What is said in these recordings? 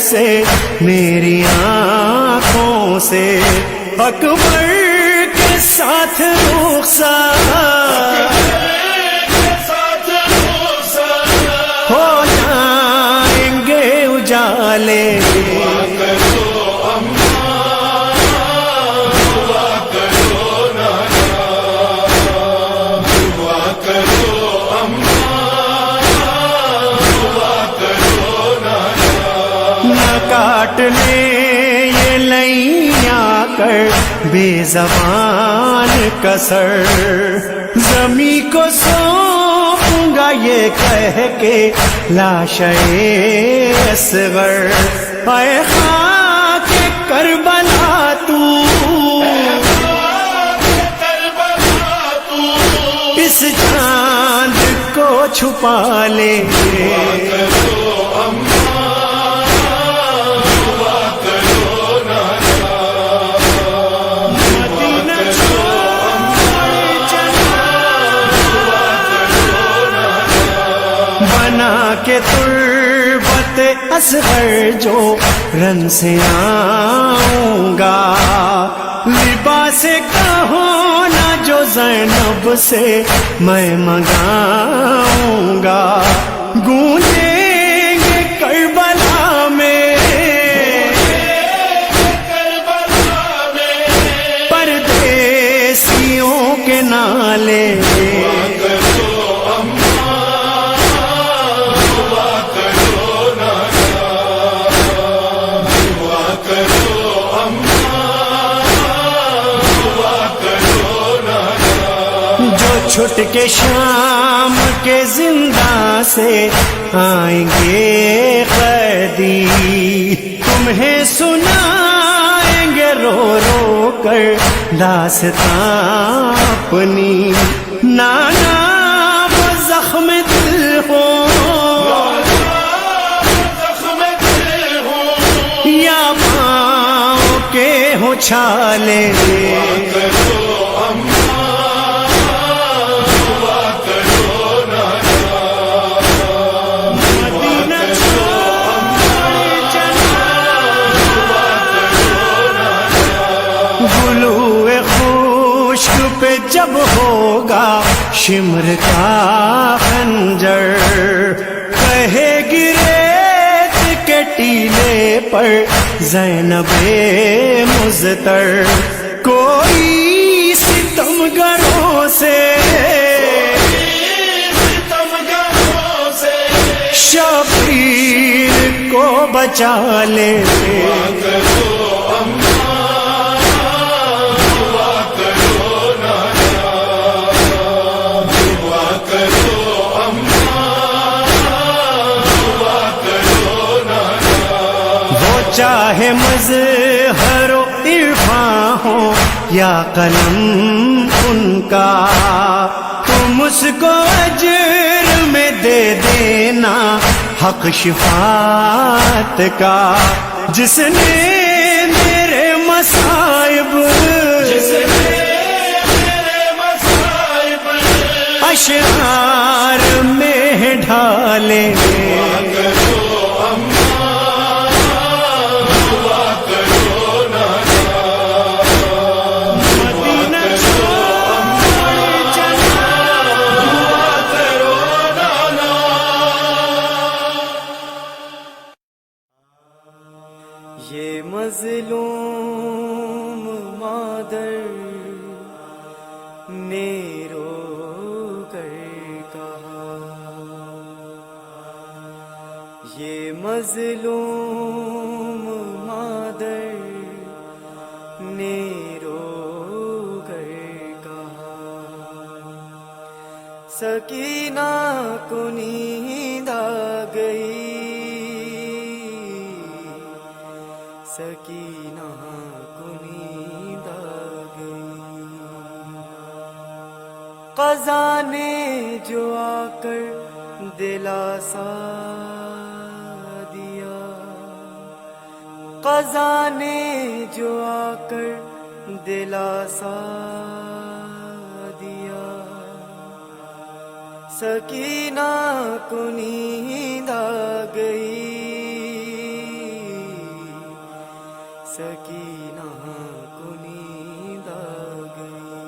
سے میری آنکھوں سے اکبر کے ساتھ رخسار ہو جائیں گے اجالے کاٹنے یہ لیاں کر بے زبان کا سر زمیں کو سونپوں گا یہ کہہ کے لاشِ اصغر اے خاک کربلا تو اس چاند کو چھپا لے کہ تربت اصغر جو رن سے آؤں گا لباس کہو نہ جو زینب سے میں منگاؤں گا گونجیں گے کربلا میں پردیسیوں کے نالے چھٹ کے شام کے زندہ سے آئیں گے قیدی تمہیں سنائیں گے رو رو کر داستان اپنی نانا وہ زخم دل ہو یا پاؤں کے ہوں چھالے جب ہوگا شمر کا خنجر کہے گریت کے ٹیلے پر زینب مضطر کوئی ستمگروں سے شبیر کو بچا لے چاہے مظہر و عرفاں ہو یا قلم ان کا تم اس کو اجر میں دے دینا حق شفاعت کا جس نے میرے مصائب اشعار میں ڈھالے یہ مظلوم مادر نے رو کر کہا یہ مظلوم مادر نے رو کر کہا سکینہ کو نیند آ گئی سکینہ کو نیند آ گئی قضا نے جو آ کر دلاسا دیا قضا نے جو آ کر دلاسا دیا سکینہ کو نیند آ گئی سکینہ کو نیند آ گئی.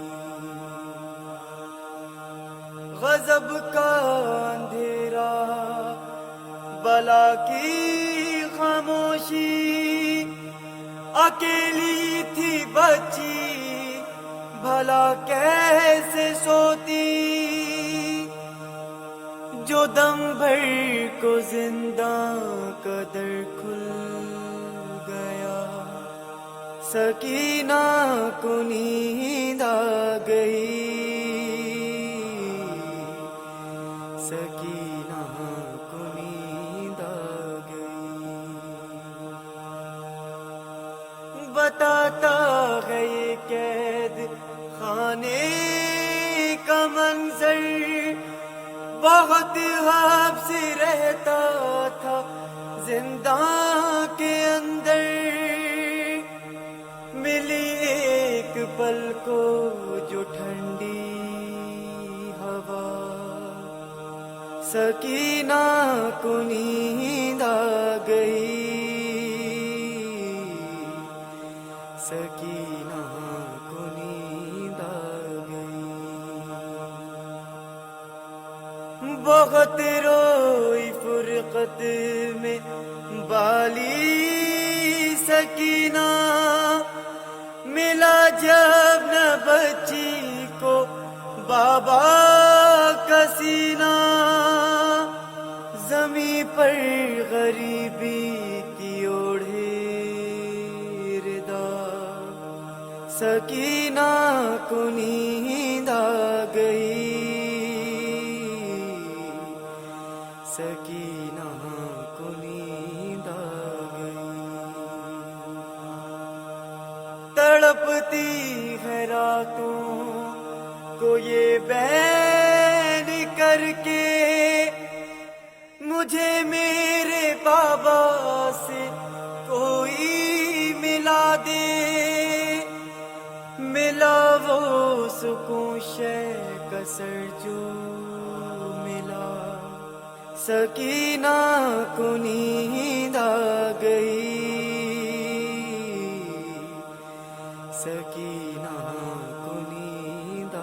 غضب کا اندھیرا، بلا کی خاموشی، اکیلی تھی بچی بھلا کیسے سوتی، جو دم بھر کو زندہ کا در کھل گیا. سکینہ کو نیند آ گئی، سکینہ کو نیند آ گئی. بتاتا ہے یہ قید خانے کا منظر، بہت حبس رہتا تھا زندان کے اندر. ملی ایک پل کو جو ٹھنڈی ہوا، سکینہ کو نیند آ گئی، سکینہ کو نیند آ گئی. بہت روئی فرقت میں بالی سکینہ، ملا جب نہ بچی کو بابا کا سینہ. زمیں پر غریبی کی اوڑھے ردا، سکینہ کو نیند آ گئی، سکینہ کو نیند آ گئی. تڑپتی ہے راتوں کو یہ بین کر کے، مجھے میرے بابا سے کوئی ملا دے. ملا وہ سکون شہ کا سر جو ملا، سکینہ کو نیند آ گئی، سکینہ کو نیند آ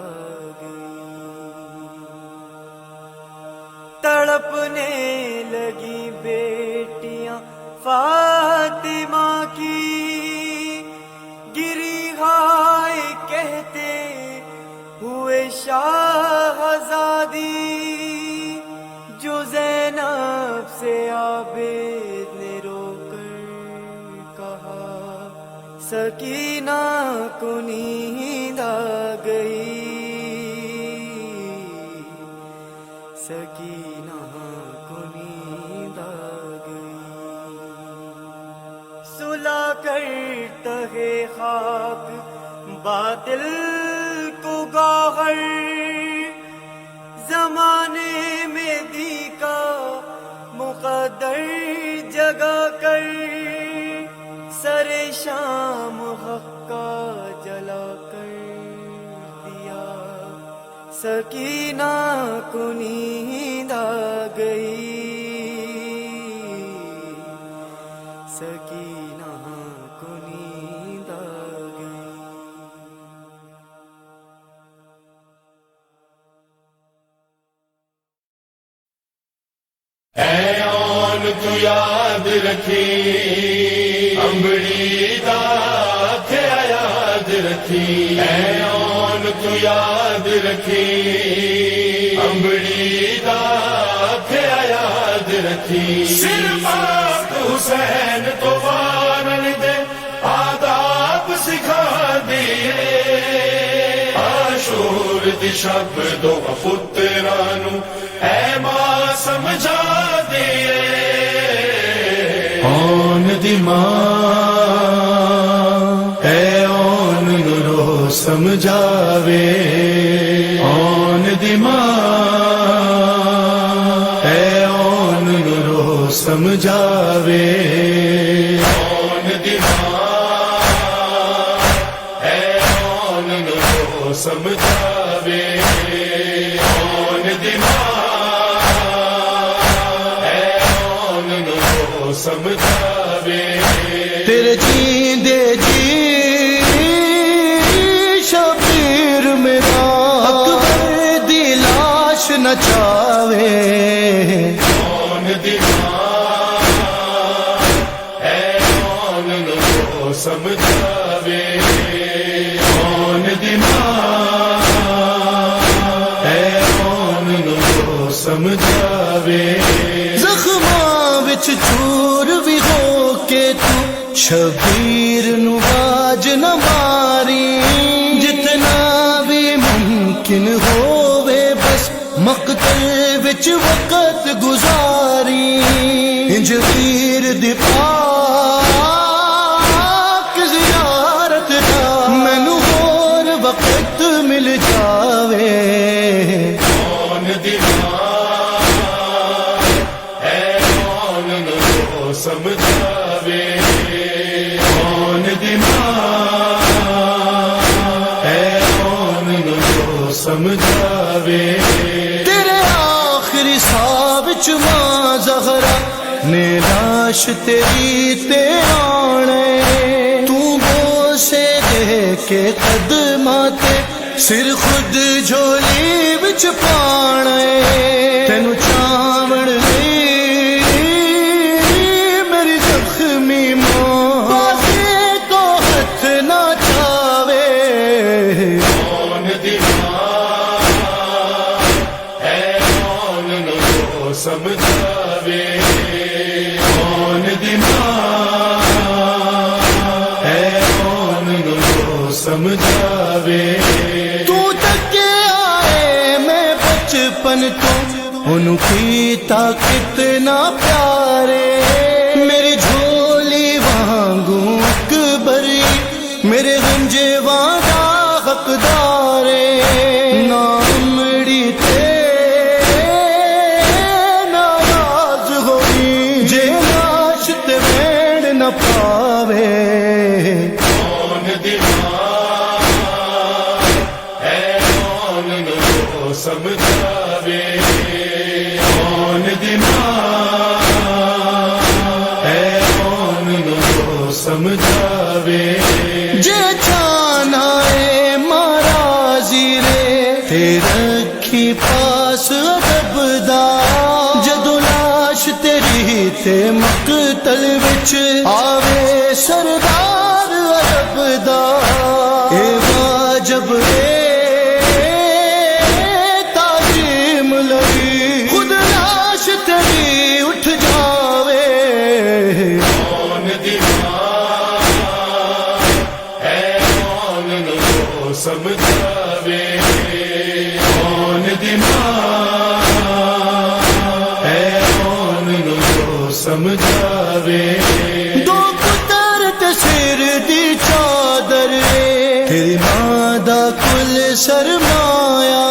گئی. تڑپنے لگی بیٹیاں فاطمہ کی، گری ہائے کہتے ہوئے شاہزادی، جو زینب سے عابد نے رو کر کہا، سکینہ کو نیند آ گئی، سکینہ کو نیند آ گئی. سلا کر تہے خاک باطل کو گوہر، زمانے میں دی کا مقدر جگا کر، سر شام حق کا جلا کر دیا. سکینہ کو نیند آ گئی، سکینہ کو نیند آ گئی. اے آن تو یاد رکھی، امبڑی دا تھیا یاد رکھی. اے آن تو یاد رکھی، امبڑی دا تھیا یاد رکھی. صرف آپ حسین تو وارن دے آداب سکھا دیے، عاشور دی شب دو پترانو اے ماں سمجھا دیے. آن دی ماں اے آن نورو سمجھاوے، آن دی ماں اے آن نورو سمجھاوے. آن دی ماں اے آن نورو سمجھاوے، آن دی ماں اے آن نورو سمجھاوے. تیرے جیندے ਸਮਝਾਵੇ ਕੌਣ ਦੀ ਮਾਂ ਹੈ ਕੌਣ ਨੂੰ ਜੋ ਸਮਝਾਵੇ ਜ਼ਖਮਾਂ ਵਿੱਚ ਚੂਰ ਵੀ ਹੋ ਕੇ ਤੂੰ ਸ਼ਬੀਰ ਨੂੰ ਬਾਜ ਨਾ ਮਾਰੀ ਜਿਤਨਾ ਵੀ ਮੁਮਕਿਨ ਹੋਵੇ ਬਸ ਮਕਤਲ ਵਿੱਚ ਵਕਤ ਗੁਜ਼ਾਰੀ ਇੰਜ ਵੀਰ ਦੀ ਪਾਕ ਜ਼ਿਆਰਤ ਦਾ ਮੈਨੂੰ ਹੋਰ ਵਕਤ ਮਿਲ ਜਾਵੇ ਕੌਣ ਦੀ ਮਾਂ ਹੈ ਕੌਣ ਨੂੰ ਜੋ ਸਮਝਾਵੇ ਕੌਣ ਦੀ ਮਾਂ ਹੈ ਕੌਣ ਨੂੰ ਜੋ ਸਮਝਾਵੇ ਤੇਰੇ ਆਖਰੀ ਸਾਹ ਵਿੱਚ ਮਾਂ ਜ਼ਹਰਾ ਨੇ ਲਾਸ਼ ਤੇਰੀ ਤੇ ਆਣੇ ਤੂੰ ਬੋਸੇ ਦੇ ਕੇ ਕਦਮਾਂ ਤੇ ਸਿਰ ਖੁਦ ਝੋਲੀ ਵਿੱਚ ਪਾਣੇ ਤੈਨੂੰ ਚਾਵਣ ਲਈ ਮੇਰੀ ਜ਼ਖਮੀ ਮਾਂ ਬਾਜ਼ੇ ਤੋਂ ਹੱਥ ਨਾ ਚਾਵੇ ਕੌਣ ਦੀ ਮਾਂ ਹੈ ਕੌਣ ਨੂੰ ਜੋ ਸਮਝਾਵੇ ਕੌਣ ਦੀ ਮਾਂ ਹੈ ਕੌਣ ਨੂੰ ਜੋ ਸਮਝਾਵੇ ਤੂੰ ਤੱਕੇ ਆਏ ਮੈਂ ਬਚਪਨ ਤੋਂ ਉਹਨੂੰ ਕੀਤਾ ਕਿਤਨਾ ਪਿਆਰੇ ਮੇਰੀ ਝੋਲੀ ਵਾਂਗੂ ਅਕਬਰੀ ਮੇਰੇ ਗੰਜੇਵਾਂ ਦਾ ਹੱਕਦਾਰੇ ਨਾਮੜੀ ਤੇ ਨਾਰਾਜ਼ ਹੋਈ ਜੇ ਲਾਸ਼ ਤੇ ਵੇੜ ਨਾ ਪਾਵੇ ਕੌਣ ਦੀ ਮਾਂ ਹੈ ਕੌਣ ਨੂੰ ਜੋ ਸਮਝਾਵੇ ਕੌਣ ਦੀ ਮਾਂ ਹੈ ਕੌਣ ਨੂੰ ਜੋ ਸਮਝਾਵੇ ਜੇ ਚਾਹਨਾ ਏ ਮਹਾਰਾਜ਼ੀ ਰੇ ਤੇ ਰੱਖੀ ਪਾਸ ਅਦਬ ਦਾ ਜਦੋਂ ਲਾਸ਼ ਤੇਰੀ ਤੇ ਮਕਤਲ ਵਿੱਚ ਆਵੇ ਸਰਦਾਰ ਅਰਬ ਦਾ ਏ ਵਾਜਬ ਏ ਤਾਜ਼ੀਮ ਲਈ ਖੁਦ ਲਾਸ਼ ਤੇਰੀ ਉੱਠ ਜਾਵੇ ਕੌਣ ਦੀ ਮਾਂ ਹੈ ਕੌਣ ਨੂੰ ਜੋ ਸਮਝਾਵੇ ਕੌਣ ਦੀ ਮਾਂ ਹੈ ਕੌਣ ਨੂੰ ਜੋ ਸਮਝਾਵੇ ਦੋ ਪੁੱਤਰ ਤੇ ਸਿਰ ਦੀ ਚਾਦਰ ਏ ਤੇਰੀ ਮਾਂ ਦਾ ਕੁੱਲ ਸਰਮਾਇਆ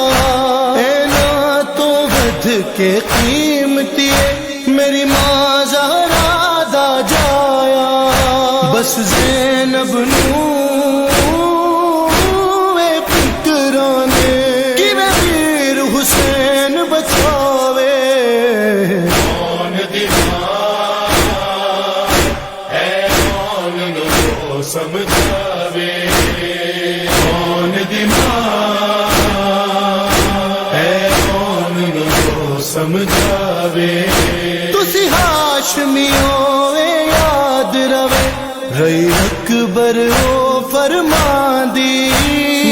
ਇਹਨਾਂ ਤੋਂ ਵੱਧ ਕੇ ਕੀਮਤੀ ਏ ਮੇਰੀ ਮਾਂ ਜ਼ਹਰਾ ਦਾ ਜਾਇਆ ਬਸ ਜ਼ੈਨਬ ਨੂੰ ਏ ਫਿਕਰਾਂ ਨੇ ਕਿਵੇਂ ਵੀਰ ਹੁਸੈਨ ਬਚਾਵੇ ਕੌਣ ਦੀ ਮਾਂ ਹੈ ਕੌਣ ਨੂੰ ਜੋ ਸਮਝਾਵੇ ਕੌਣ ਦੀ ਮਾਂ ਹੈ ਕੌਣ ਨੂੰ ਜੋ ਸਮਝਾਵੇ ਤੁਸੀਂ ਹਾਸ਼ਮੀਓ ਏ ਯਾਦ ਰਵੇ ਰਹੀ ਅਕਬਰ ਉਹ ਫਰਮਾਂਦੀ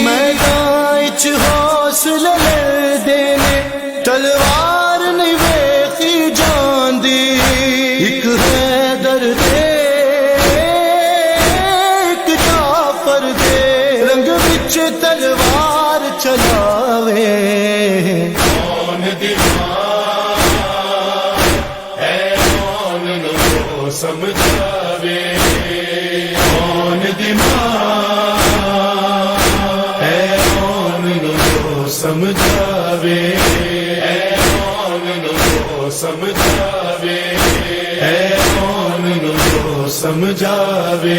ਮੈਦਾਨ ਵਿੱਚ ਹੌਸਲੇ ਲੜਦੇ ਨੇ ਤਲਵਾਰ ਨਹੀਂ ਵੇਖੀ ਜਾਂਦੀ ਇੱਕ ਹੈਦਰ ਦੇ ਇੱਕ ਜਾਫਰ ਦੇ ਰੰਗ ਵਿੱਚ ਤਲਵਾਰ ਚਲਾਵੇ ਕੌਣ ਦੀ ਮਾਂ ਹੈ ਕੌਣ ਨੂੰ ਜੋ ਸਮਝਾਵੇ ਕੌਣ ਦੀ ਮਾਂ ਹੈ ਕੌਣ ਨੂੰ ਜੋ ਸਮਝਾਵੇ ਹੈ ਕੌਣ ਨੂੰ ਜੋ ਸਮਝਾਵੇ ਹੈ ਕੌਣ ਨੂੰ ਜੋ ਸਮਝਾਵੇ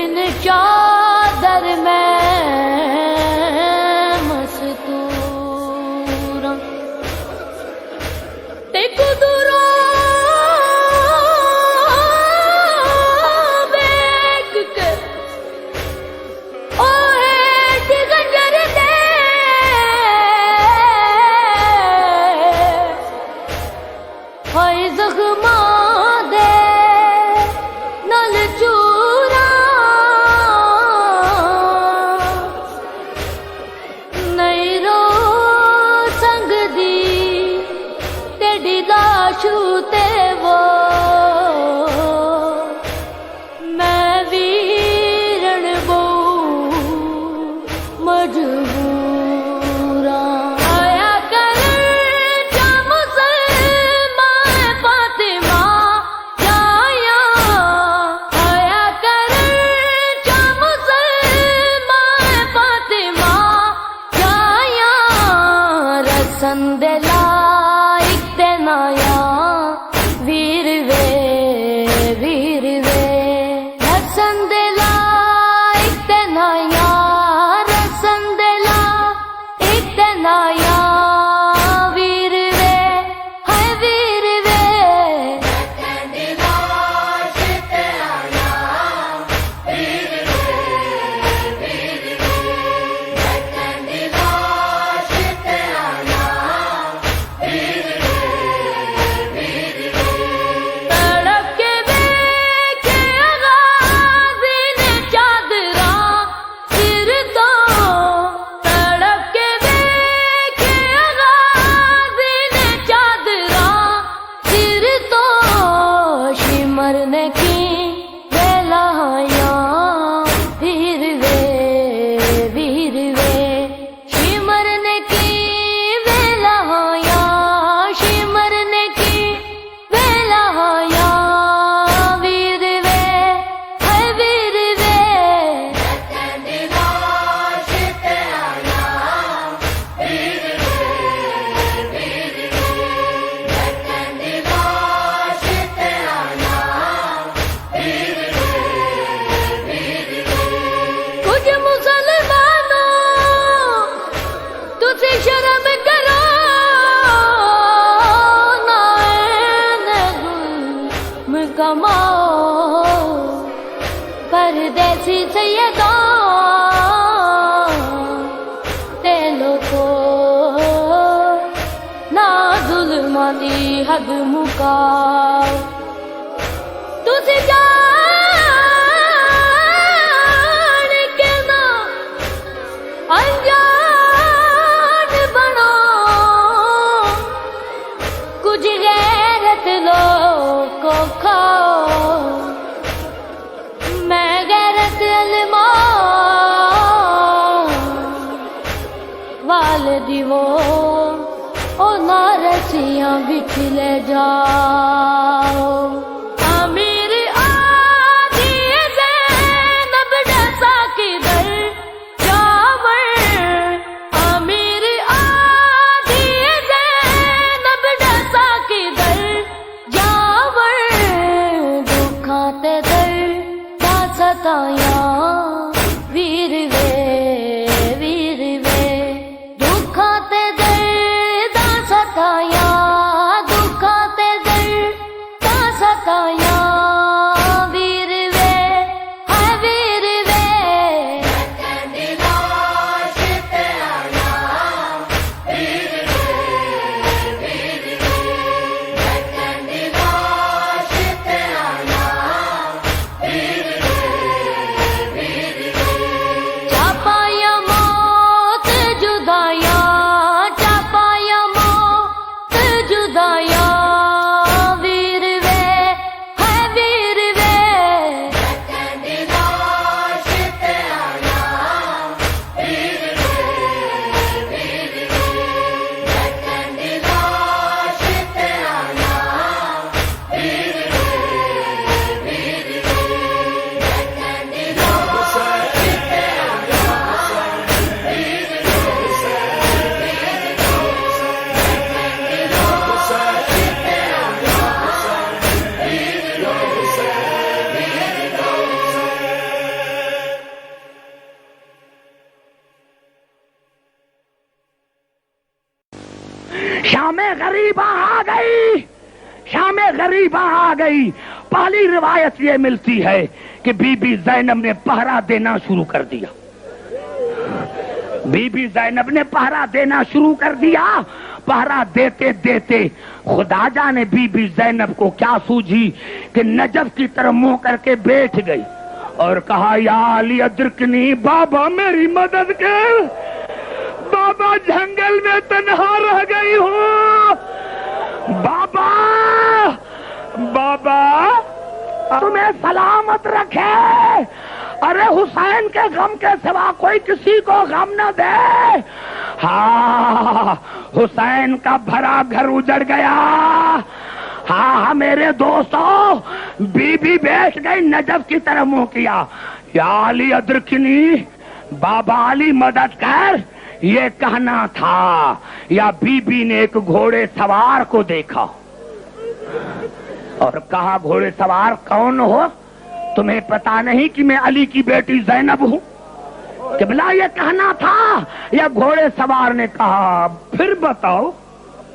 بن چادر میں مستور تے قدروں بیک کے ہائے زخماں دے نال چورا نہیں رو سنگ دی تیری لاشو تے وہ میں ویرن بو مجبورا آیا کر جا مسلمان فاطمہ جایا آیا کر جا مسلمان فاطمہ جایا رسن دے لائق تے نایا ویر وے رسن دے لائق تے نایا رسن دے لائق تے نایا ویر وے ہائے ویر وے تڑپ کے ویکھے غازی نے چادراں سر تو تڑپ کے ویکھے غازی نے چادراں سر تو شمر نے کی ویلایاں ویر وے شمر نے کی ویلایاں شمر نے کی ویلایاں ویر وے ہائے ویر وے کچھ مسلمانوں تسی شرم کرو نہ ظلم کماؤ پردیسی سیداں تیلو تو نہ ظلماں دی حد مکاؤ تسی جان کے نہ انجان بنو کچھ غیرت لوگ کو کھاؤ میں غیرت علماء والدی وہ نارسیاں بچ لے جاؤ امیر آدھی زینب ڈسا کدھر جاور امیر آدھی زینب ڈسا کدھر جاور دکھاں تے در دا ستایاں ویر وے دکھاں تے در دا ستایاں دکھاں تے در دا ستایاں ویر وے ہائے ویر وے چاپا شام غریبہ آ گئی، شام غریبہ آ گئی۔ پہلی روایت یہ ملتی ہے کہ بی بی زینب نے پہرا دینا شروع کر دیا، بی بی زینب نے پہرا دینا شروع کر دیا۔ پہرا دیتے دیتے خدا جانے بی بی زینب کو کیا سوجھی کہ نجف کی طرف منہ کر کے بیٹھ گئی اور کہا یا علی ادرکنی، بابا میری مدد کر، بابا جنگل میں تنہا رہ گئی ہوں، بابا بابا تمہیں سلامت رکھے، ارے حسین کے غم کے سوا کوئی کسی کو غم نہ دے۔ ہاں حسین کا بھرا گھر اجڑ گیا۔ ہاں میرے دوستو، بی بی بیٹھ گئی، نجف کی طرف منہ کیا، یا علی ادرکنی، بابا علی مدد کر، یہ کہنا تھا۔ یا بی بی نے ایک گھوڑے سوار کو دیکھا اور کہا گھوڑے سوار کون ہو؟ تمہیں پتا نہیں کہ میں علی کی بیٹی زینب ہوں؟ قبلہ یہ کہنا تھا۔ یا گھوڑے سوار نے کہا پھر بتاؤ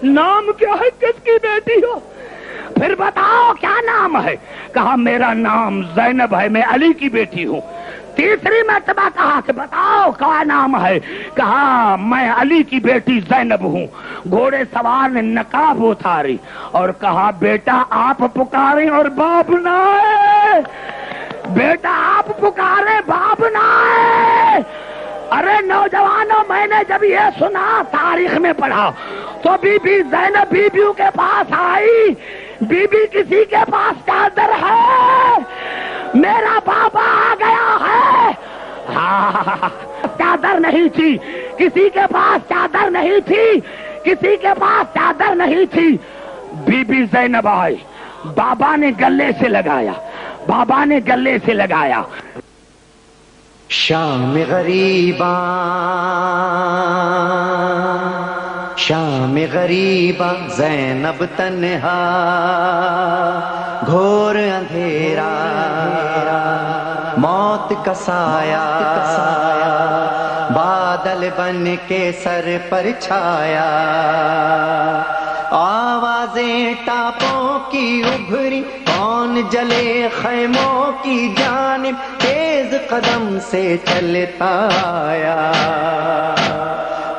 نام کیا ہے، کس کی بیٹی ہو؟ پھر بتاؤ کیا نام ہے؟ کہا میرا نام زینب ہے، میں علی کی بیٹی ہوں۔ تیسری مرتبہ کہا کہ بتاؤ کیا نام ہے؟ کہا میں علی کی بیٹی زینب ہوں۔ گھوڑے سوار نے نقاب اتاری اور کہا بیٹا آپ پکاریں اور باپ نہ آئے، بیٹا آپ پکارے باپ نہ آئے۔ ارے نوجوانوں، میں نے جب یہ سنا تاریخ میں پڑھا تو بی بی زینب بیبیوں کے پاس آئی، بی بی کسی کے پاس چادر ہے، میرا بابا آ گیا ہے۔ ہاں چادر نہیں تھی، کسی کے پاس چادر نہیں تھی، کسی کے پاس چادر نہیں تھی۔ بی بی زینب آئی، بابا نے گلے سے لگایا، بابا نے گلے سے لگایا۔ شام غریباں، شام غریباں، زینب تنہا، گھور اندھیرا، موت کا سایہ بادل بن کے سر پر چھایا، آوازیں ٹاپوں کی ابھری، کون جلے خیموں کی جانب، تیز قدم سے چلتا آیا،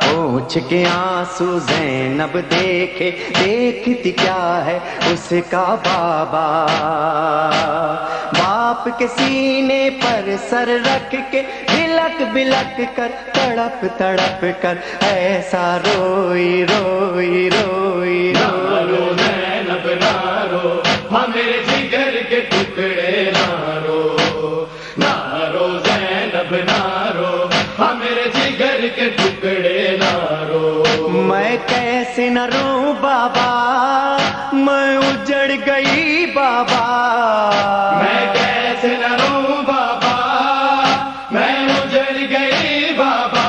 پوچھ کے آنسو زینب دیکھے، دیکھتی کیا ہے اس کا بابا، باپ کے سینے پر سر رکھ کے بلک بلک کر، تڑپ تڑپ کر ایسا روئی روئی روئی نارو زینب نارو، ہاں میرے جگر کے ٹکڑے نارو، نارو زینب نارو، ہاں میرے جگر کے ٹکڑے نارو۔ میں کیسے نہ روں بابا، میں اجڑ گئی بابا، میں کیسے نہ روں بابا، میں اجڑ گئی بابا،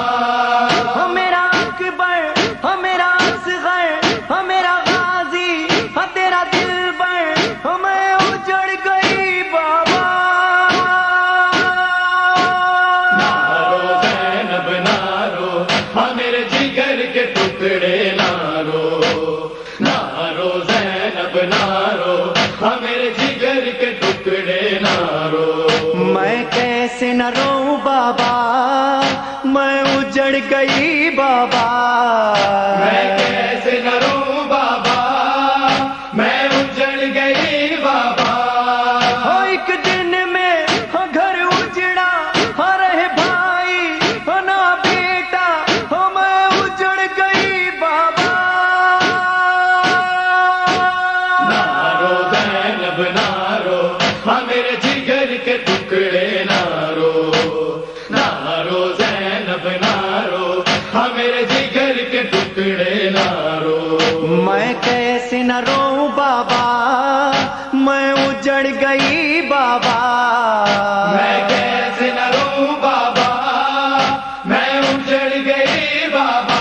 ہاں میرا اکبر، ہاں میرا اصغر، ہاں میرا غازی، ہاں تیرا دلبر، ہاں میں اجڑ گئی بابا۔ نارو زینب نارو، ہاں میرے جگر کے ٹکڑے نارو، نارو زینب نارو، ہاں میرے جگر کے ٹکڑے نارو۔ میں کیسے نہ روں بابا، میں اجڑ گئی بابا، میں کیسے نہ روں بابا، میں اجڑ گئی بابا، ہو ایک دن میں ہو گھر اجڑا، ہو رہے بھائی ہو نہ بیٹا، ہو میں اجڑ گئی بابا۔ نارو زینب نارو، ہاں میرے جگر کے ٹکڑے نارو، نارو زینب نارو، ہاں میرے جگر کے ٹکڑے نارو۔ میں کیسے نہ روں بابا، میں اجڑ گئی بابا، میں کیسے نہ روں بابا، میں اجڑ گئی بابا،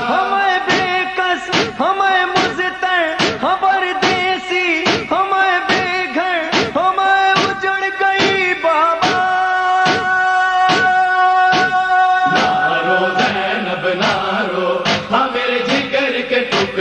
ہمیں بے کس، ہمیں مزتر، ہمیں دیسی، ہمیں بے گھر، ہمیں اجڑ گئی بابا۔ نارو زینب نارو، ہاں میرے جگر کے ٹکڑے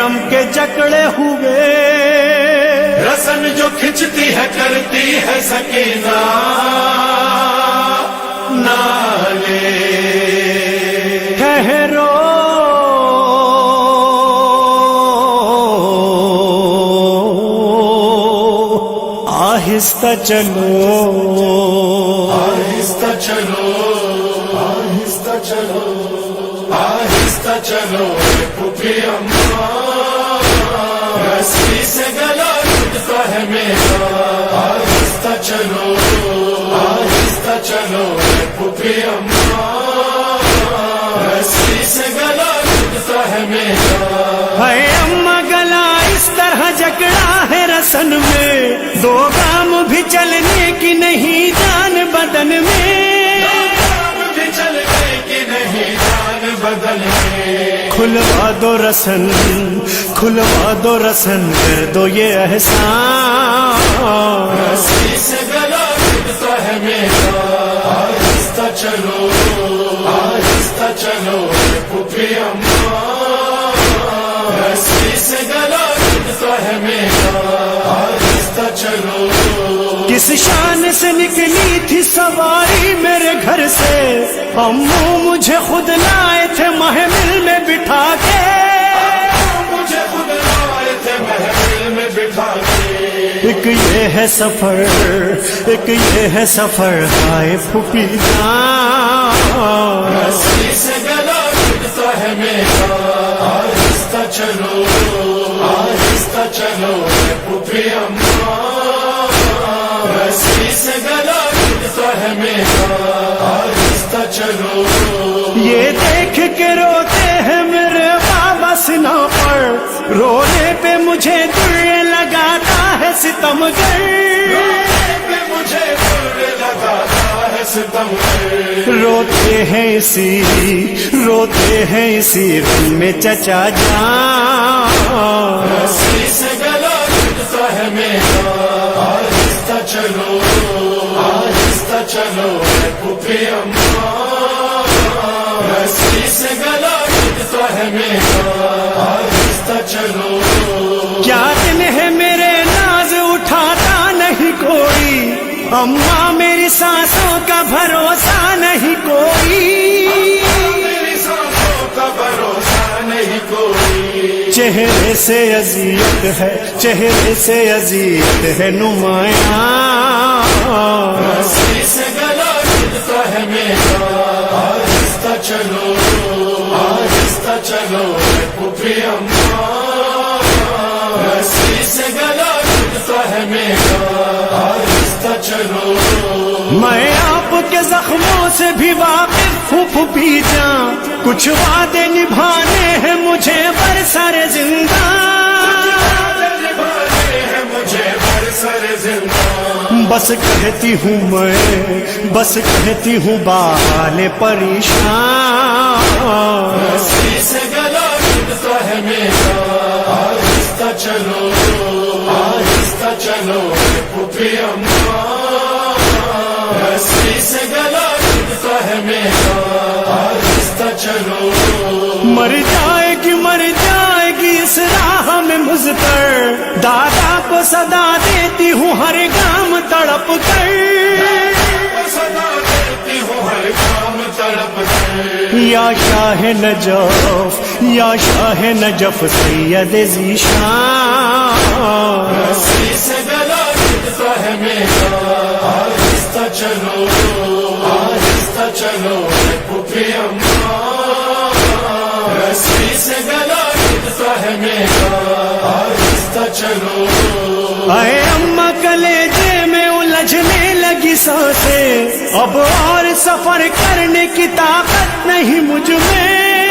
حرم کے جکڑے ہوئے، رسن جو کھچتی ہے کرتی ہے سکینہ نالے، ٹھہرو آہستہ چلو، آہستہ چلو، آہستہ چلو، آہستہ چلو پھوپھی اماں، رسی سے گلا ٹوٹتا ہے میرا، آہستہ چلو، آہستہ چلو پھوپھی اماں، رسی سے گلا ٹوٹتا ہے میرا، ہے اماں گلا اس طرح جکڑا ہے رسن میں، 2 گام بھی چلنے کی نہیں جان بدن میں، بھی چلنے کی نہیں جان بدن میں، کھلوا دو رسن، کھلوا دو رسن، کر دو یہ احسان، رسی سے گلا ٹوٹتا ہے میرا، آہستہ چلو، آہستہ چلو پھوپھی اماں، رسی سے گلا ٹوٹتا ہے میرا، آہستہ چلو، کس شان سے نکلی تھی سواری میرے گھر سے، امو مجھے خود لائے تھے محمل میں بٹھا کے، مجھے خود لائے تھے محفل میں بٹھا کے، ایک یہ ہے سفر، ایک یہ ہے سفر، ہائے پھوپھی جان، رسی سے گلا ٹوٹتا ہے میرا، آہستہ چلو، آہستہ چلو پھوپھی اماں، رسی سے گلا ٹوٹتا ہے میرا، آہستہ چلو، یہ دیکھ کے روتے ہیں میرے بابا سنا پر، رونے پہ مجھے دل لگاتا ہے ستمگر، مجھے دل لگاتا ہے ستمگر، روتے ہیں اسی، روتے ہیں اسی دل میں چچا جان، رسی سے گلا ٹوٹتا ہے میرا، آہستہ چلو، آہستہ چلو پھوپھی اماں، رسی سے گلا ٹوٹتا ہے میرا، آہستہ چلو، کیا دن ہے میرے ناز اٹھاتا نہیں کوئی، اماں میری سانسوں کا بھروسہ نہیں کوئی، میری سانسوں کا بھروسہ نہیں کوئی، چہرے سے اذیت ہے، چہرے سے اذیت ہے نمایاں، رسی سے گلا ٹوٹتا ہے میرا، آہستہ چلو، آہستہ چلو پھوپھی اماں، رسی سے گلا ٹوٹتا ہے میرا، آہستہ چلو، میں آپ کے زخموں سے بھی واقف ہوں پھوپھی جان، کچھ وعدے نبھانے ہیں مجھے برسر زندہ، نبھانے ہیں مجھے برسر زندہ، بس کہتی ہوں میں، بس کہتی ہوں بحال پریشان، رسی سے گلا ٹوٹتا ہے میرا، آہستہ چلو، آہستہ چلو پھوپھی اماں، رسی سے گلا ٹوٹتا ہے میرا، آہستہ چلو، مر جائے گی اس راہ میں مضطر، دادا کو صدا دیتی ہوں ہر گام تڑپ کر، صدا دیتی ہوں ہر کام تڑپ کر، یا شاہ نجف، یا شاہ نجف سید ذیشان، رسی سے گلا ٹوٹتا ہے میرا، آہستہ چلو، آہستہ چلو پھوپھی اماں، رسی سے گلا ٹوٹتا ہے میرا، آہستہ چلو، اے اماں کلیجے میں الجھنے لگی سانسیں، اب اور سفر کرنے کی طاقت نہیں مجھ میں،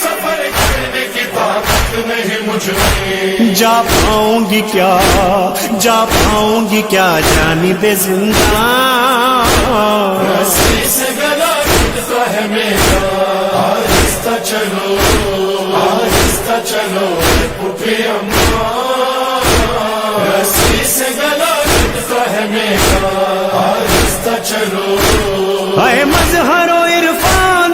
سفر کرنے کی طاقت نہیں مجھ میں، جا پاؤں گی کیا، جا پاؤں گی کیا جانب زندہ، رسی سے گلا ٹوٹتا ہے میرا، آہستہ چلو، آہستہ چلو پھوپھی اماں، رسی سے گلا ٹوٹتا ہے میرا، آہستہ چلو، اے مظہر و عرفان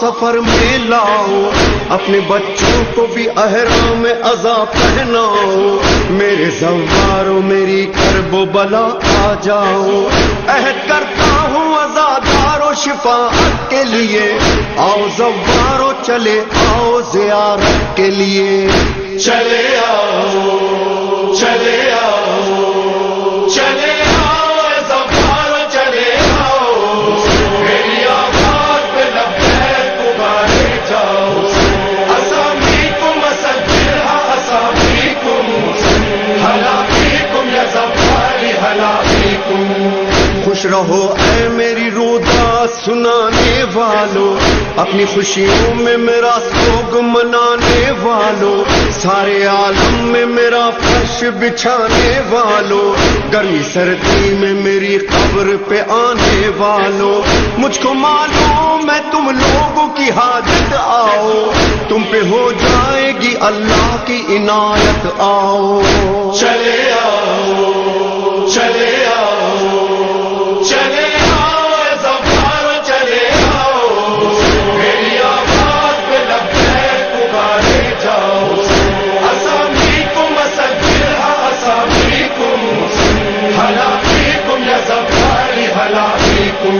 سفر میں لاؤ، اپنے بچوں کو بھی احرام عزا پہناؤ، میرے زوارو میری کرب و بلا آ جاؤ، عہد کرتا ہوں عزادارو شفاعت کے لیے، آؤ زوارو چلے آؤ زیارت کے لیے، چلے آؤ چلے آؤ چلے آؤ زوارو چلے آؤ، میری آواز پہ لبیک پکارے جاؤ، اسامیکم اسجلھا اسامیکم، ہلا بیکم یا زواری ہلا بیکم۔ خوش رہو اے میری روداد سنانے والو، اپنی خوشیوں میں میرا سوگ منانے والو، سارے عالم میں میرا فرش بچھانے والو، گرمی سردی میں میری قبر پہ آنے والو، مجھ کو معلوم ہے تم لوگوں کی حاجت، آؤ تم پہ ہو جائے گی اللہ کی عنایت، آؤ چلے آؤ چلے آؤ چلے آؤ زوارو چلے آؤ، میری آواز پہ لبیک پکارے جاؤ، اسامیکم اسجلھا اسامیکم، ہلا بیکم یا زواری ہلا بیکم۔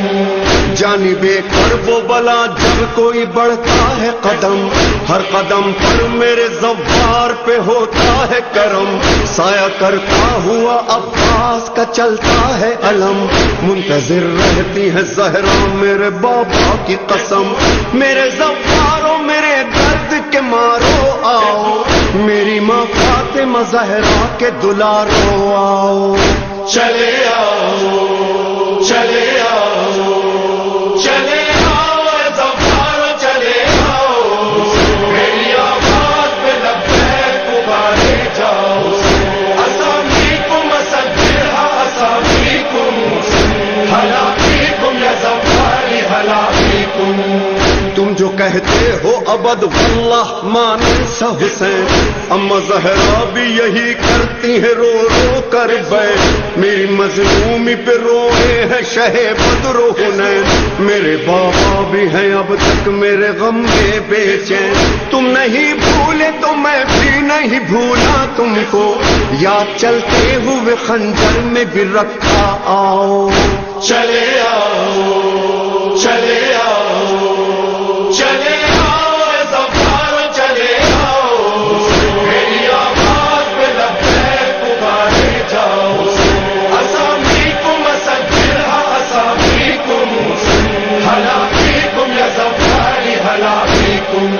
جانب کرب و بلا جب کوئی بڑھتا ہے قدم، ہر قدم پر میرے زوار پہ ہوتا ہے کرم، سایہ کرتا ہوا عباس کا چلتا ہے علم، منتظر رہتی ہے زہرا میرے بابا کی قسم، میرے زوارو میرے درد کے مارو آؤ، میری ماں فاطمہ زہرا کے دلارو آؤ، چلے آؤ چلے آؤ چلے آؤ زوارو چلے آؤ، میری آواز پہ لبیک پکارے جاؤ، اسامیکم اسجلھا اسامیکم، ہلا بیکم یا زواری ہلا بیکم۔ تم جو کہتے ہو ابد واللہ مانسا حسین، اما زہرا بھی یہی کرتی ہے رو رو کر بیٹھ، میری مظلومی پہ روئے ہیں شہ بدر و حنین، میرے بابا بھی ہیں اب تک میرے غم میں بے چین، تم نہیں بھولے تو میں بھی نہیں بھولا تم کو، یاد چلتے ہوئے خنجر میں بھی رکھا، آؤ چلے آؤ چلے آؤ چلے آؤ زوارو چلے آؤ، میری آواز پہ لبیک پکارے جاؤ، اسامیکم اسجلھا اسامیکم، ہلا بیکم یا زواری ہلا بیکم۔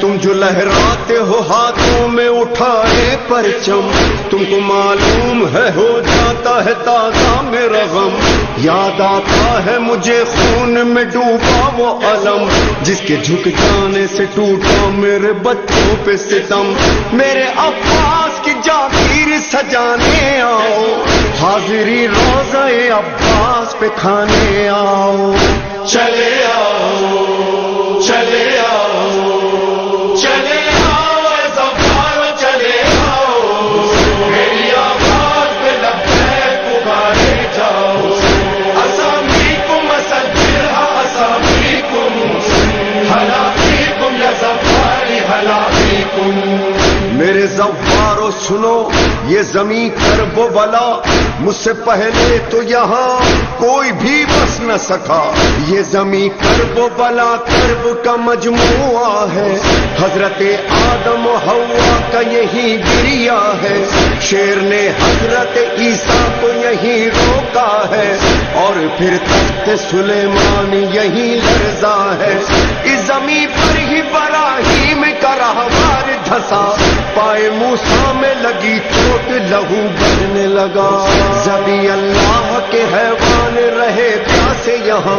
تم جو لہراتے ہو ہاتھوں میں اٹھائے پرچم، تم کو معلوم ہے ہو جاتا ہے تازہ میرا غم، یاد آتا ہے مجھے خون میں ڈوبا وہ علم، جس کے جھک جانے سے ٹوٹا میرے بچوں پہ ستم، میرے عباس کی جاگیر سجانے آؤ، حاضری روزہ عباس پہ کھانے آؤ، چلے آؤ چلے آؤ چلے آؤ زوارو چلے آؤ، میری آواز پہ لبیک پکارے جاؤ، اسامیکم اسجلھا اسامیکم، ہلا بیکم یا زواری ہلا بیکم۔ میرے زوارو سنو یہ زمیں کرب و بلا، مجھ سے پہلے تو یہاں کوئی بھی بس نہ سکا، یہ زمیں کرب و بلا کرب کا مجموعہ ہے، حضرت آدم و حوا کا یہی گریا ہے، شیر نے حضرت عیسیٰ کو یہی روکا ہے، اور پھر تخت سلیمان یہی لرزا ہے، اس زمیں پر ہی براہیم کا رہوار دھسا، پائے موسیٰ میں لگی چوٹ لہو بہنے لگا، زبی اللہ کے حیوان رہے پیاسے یہاں،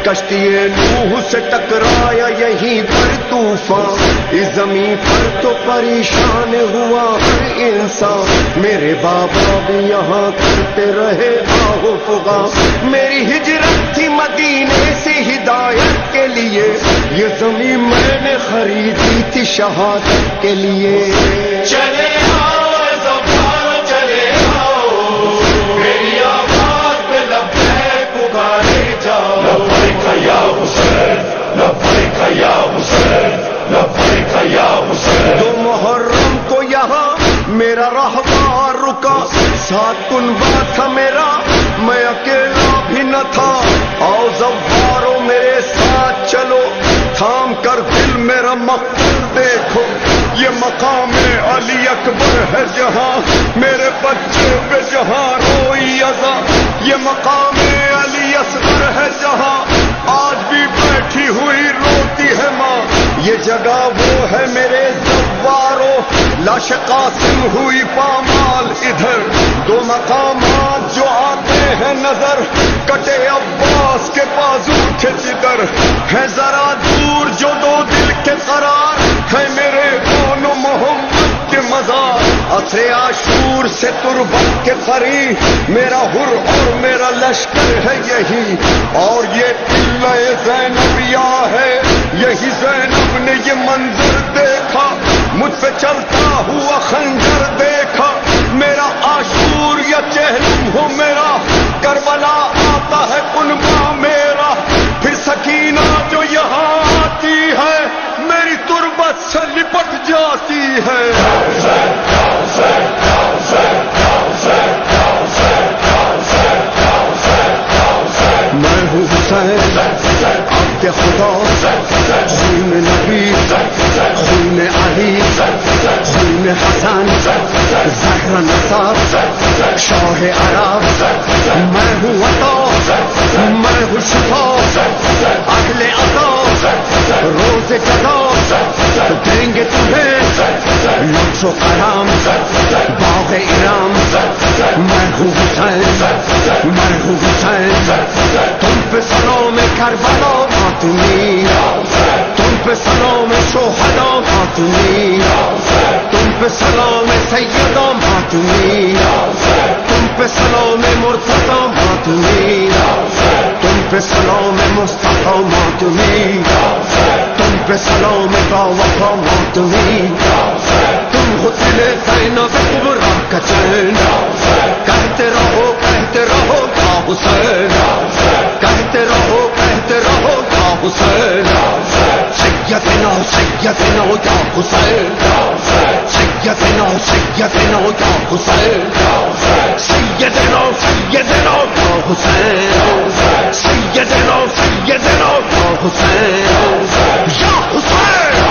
کشتی نوح سے ٹکرایا یہیں پر طوفان، اس زمین پر تو پریشان ہوا ہر انسان، میرے بابا بھی یہاں کرتے رہے آہو فغاں، میری ہجرت تھی مدینے سے ہدایت کے لیے، یہ زمین میں نے خریدی تھی شہادت کے لیے، چلے آؤ زوارو چلے آؤ، میری آواز پہ لبیک پکارے جاؤ، لبیک یا حسین لبیک یا میرا راہوار رکا، ساتھ کنبا تھا میرا، میں اکیلا بھی نہ تھا، آؤ زوارو میرے ساتھ چلو، تھام کر دل میرا مقتل دیکھو، یہ مقام علی اکبر ہے جہاں میرے بچے پہ جہاں روئی ازا، یہ مقام علی اصغر ہے جہاں آج بھی بیٹھی ہوئی روتی ہے ماں، یہ جگہ وہ ہے میرے زوارو، لاش قاسم ہوئی پامال ادھر، دو مقامات جو آتے ہیں نظر، کٹے عباس کے بازو تھے جدھر، ہے ذرا دور جو دو دل کے قرار، ہے میرے کون و محمد کے مزار، عصر عاشور سے تربت کے قریب میرا حر اور میرا لشکر ہے یہی، اور یہ قلعہ زینبیہ ہے، یہی زینب نے یہ منظر دیکھا، مجھ پہ چلتا ہوا خنجر دیکھا، میرا عاشور یا چہلم ہو میرا، کربلا آتا ہے کنبا میرا، پھر سکینہ جو یہاں آتی ہے میری تربت سے لپٹ جاتی ہے۔ میں ہوں حسین عبد خدا، خون نبی، خون علی، خون حسن، زہر نصب، شاہ عرب، میں ہوں عطا، میں ہوں شفا، اہل عطا، روز جزا دیں گے تمہیں لطف و کرم، باغ ارم، میں ہوں حسین، میں ہوں حسین، تم پہ سلام کربلا ماتمی، تم پہ سلام شہدا ماتمی، تم پہ سلام سیدہ ماتمی، تم پہ سلام مرتضی ماتمی، تم پہ سلام مصطفیٰ ماتمی، تم پہ سلام باوفا ماتمی، تم ہو دل زینب کبریٰ کا چین، کہتے رہو یا حسین، کہتے رہو یا حسین، سیدنا سیدنا یا حسین، سیدنا سیدنا یا حسین، سیدنا سیدنا یا حسین، سیدنا سیدنا یا حسین، یا حسین۔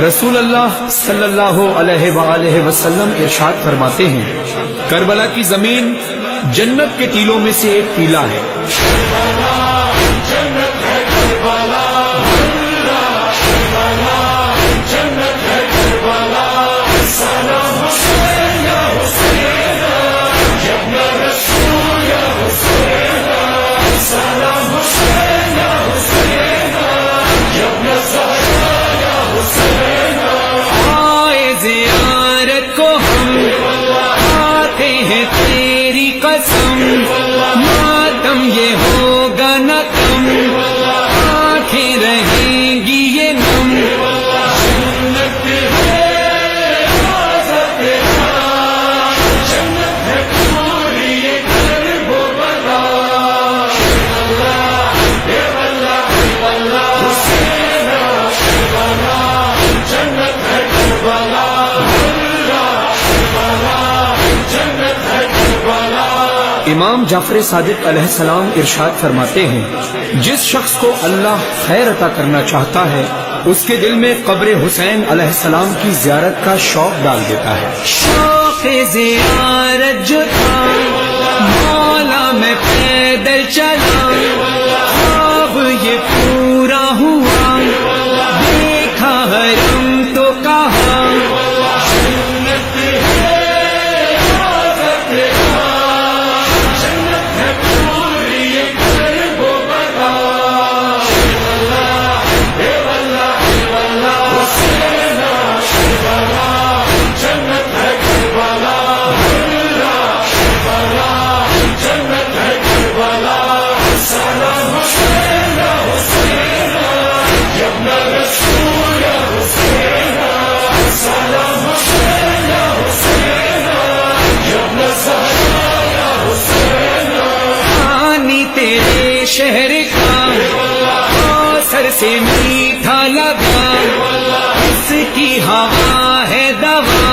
رسول اللہ صلی اللہ علیہ وآلہ وسلم ارشاد فرماتے ہیں، کربلا کی زمین جنت کے ٹیلوں میں سے ایک ٹیلا ہے۔ زیارت کو ہم آتے ہیں تیری قسم امام جعفر صادق علیہ السلام ارشاد فرماتے ہیں، جس شخص کو اللہ خیر عطا کرنا چاہتا ہے اس کے دل میں قبر حسین علیہ السلام کی زیارت کا شوق ڈال دیتا ہے۔ شوق زیارت جو تھا مولا میں پیدل چلا، خواب یہ پورا ہوا، دیکھا حرم تو کہا تیرے شہر کا سر سے میٹھا لگا، اس کی ہوا ہے دوا،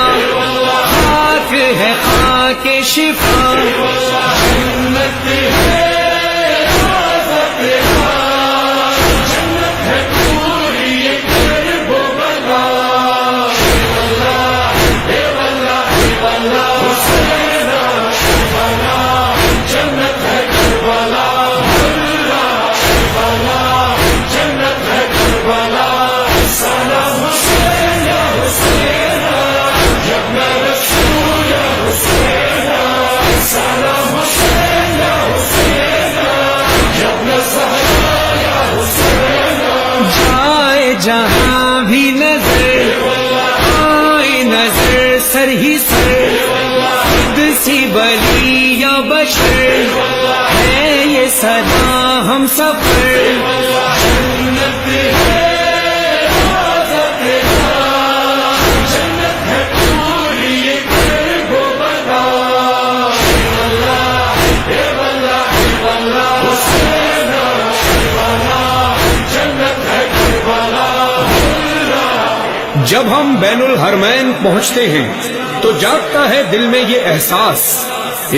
خاک ہے خاک شفا، جنت ہے جہاں بھی نظر آئے نظر سر ہی سر، خود سی بلی یا بشر ہے یہ صدا ہم سفر، جنت ہے جنت ہے پوری یہ کرب و بلا، جب ہم بین الحرمین پہنچتے ہیں تو جاگتا ہے دل میں یہ احساس،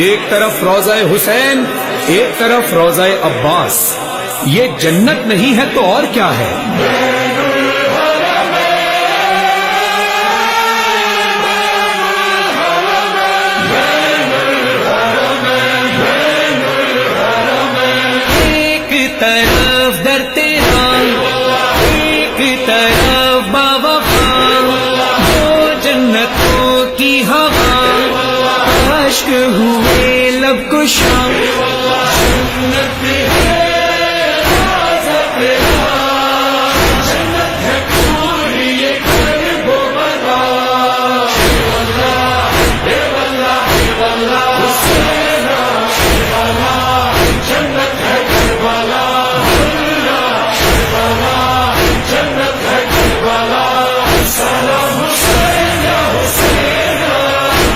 ایک طرف روضہ حسین ایک طرف روضہ عباس، یہ جنت نہیں ہے تو اور کیا ہے؟ ایک طرف در تیرا ایک طرف بابا کی ہوا، اشک ہوئے لب کشا، جنت ہے جنت ہے پوری یہ کرب و بلا، جنت ہے کربلا، جنت ہے کربلا، سلام حسین یا حسین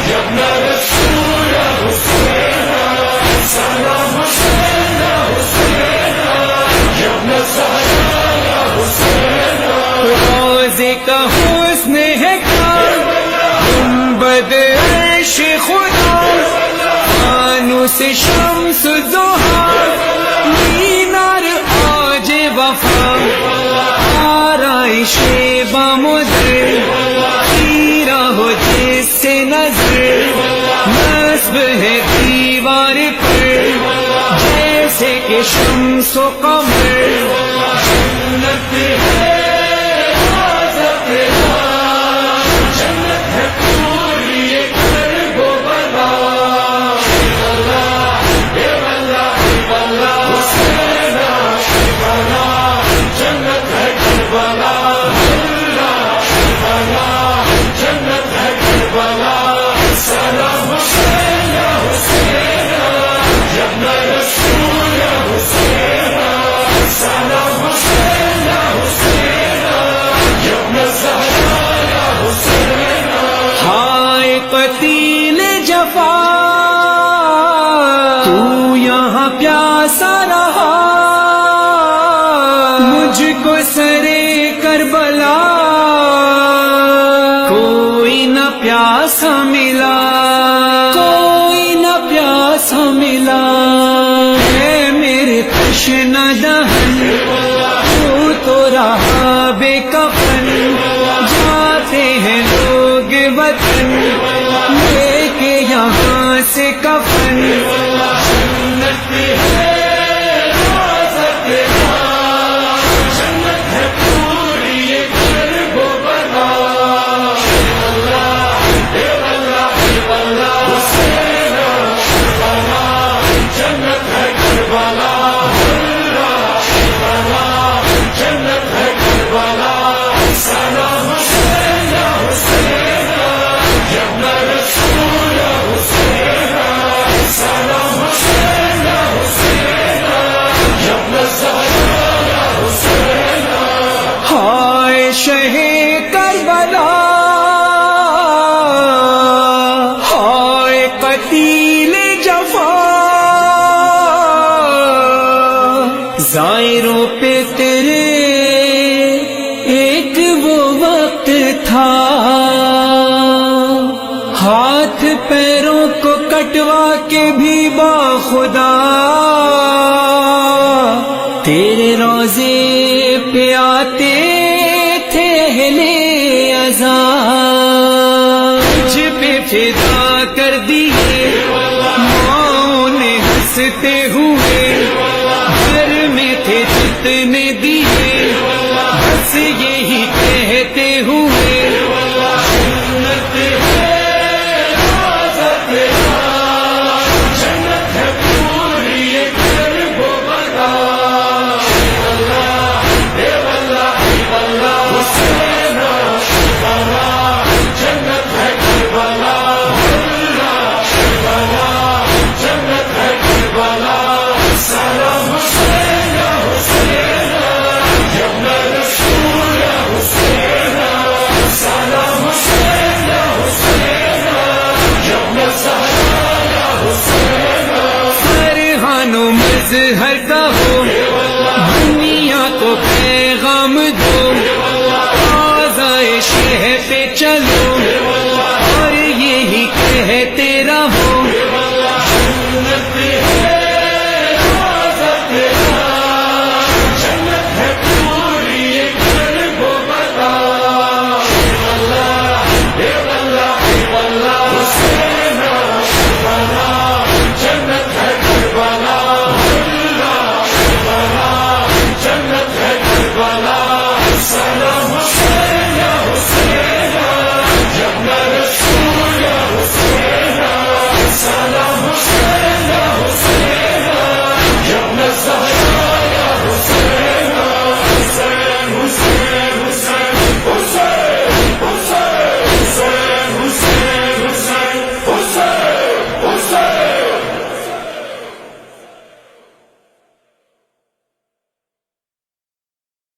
یا ابن رسول یا حسین، سلام حسین یا حسین یا ابن زہرا یا حسین، روضے کا حسن ہے کیا گنبد عرش خدا، فانوس شمس ضحیٰ مینار آج وفا، آرائش بامدر خیرہ ہو جس سے نظر، نصب ہے دیوار پر جیسے کہ شمس و قمر، جنت ہے جنت ہے پوری یہ کرب و بلا، جنت ہے کربلا، جنت ہے کربلا، سلام حسین یا حسین یا ابن رسول یا حسین، سلام حسین یا حسین تشنہ دہن تو رہا بے کفن جاتے ہیں لوگ وطن لے کے یہاں سے کفن شہ کربلا ہائے قتیل جفا زائروں پہ تیرے ایک وہ وقت تھا ہاتھ پیروں کو کٹوا کے بھی باخدا تیرے روزے پہ آتے تجھ پہ فدا کر دیے ماں نے ہنستے ہوئے گھر میں تھے جتنے دیے بس یہی کہتے ہوئے مظہر کا ہو دنیا کو پیغام دو آزائے شہ پہ چلو اور یہی کہتے رہو سلام حسین یا حسین جب نظر